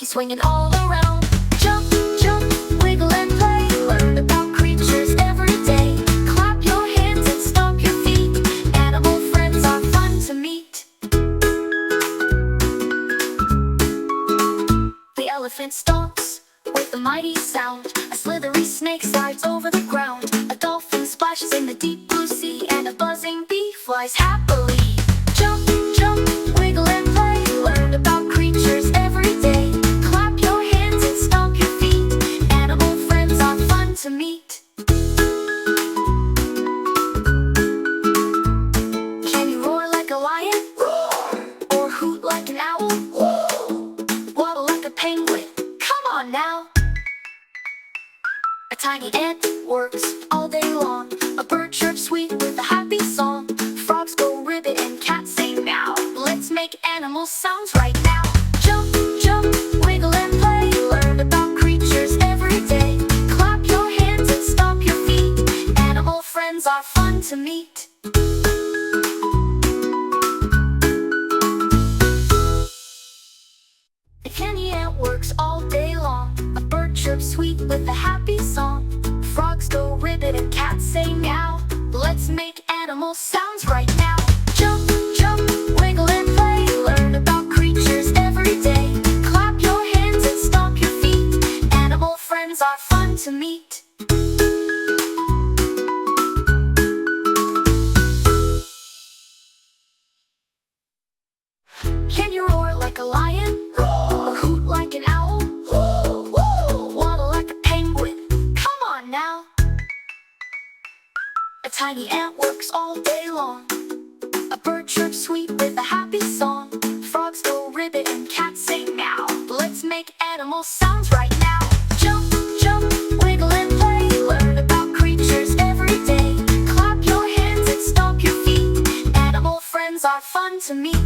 swinging all around. Jump, jump, wiggle and play. Learn about creatures every day. Clap your hands and stomp your feet. Animal friends are fun to meet. The elephant stomps with a mighty sound. A slithery snake slides over the ground. A dolphin splashes in the deep blue sea, and a buzzing bee flies happily. Jump, jump, wiggle and play. Learn about creatures every day. Clap your hands and stomp your feet. Animal friends are fun to meet. Can you roar like a lion? Roar! Or hoot like an owl? Whoa! Waddle like a penguin? Come on now! A tiny ant works all day long. A bird chirps sweet with a happy song. Frogs go ribbit and cats say meow. Let's make animal sounds right now. Jump, jump, wiggle and play. Learn about creatures every day. Clap your hands and stomp your feet. Animal friends are fun to meet. A canny ant works all day long. A bird chirps sweet with a happy song. Frogs go ribbit and cats say meow. Let's make animal sounds right now. Jump, jump, wiggle and play. Learn about creatures every day. Clap your hands and stomp your feet. Animal friends are fun to meet. Can you roar like a lion? Roar! Or hoot like an owl? Whoa! Whoa! Waddle like a penguin? Come on now! A tiny ant works all day long. A bird chirps sweet with a happy song. Frogs go ribbit and cats say meow. Let's make animal sounds right now. Jump, jump, wiggle and play. Learn about creatures every day. Clap your hands and stomp your feet. Animal friends are fun to meet.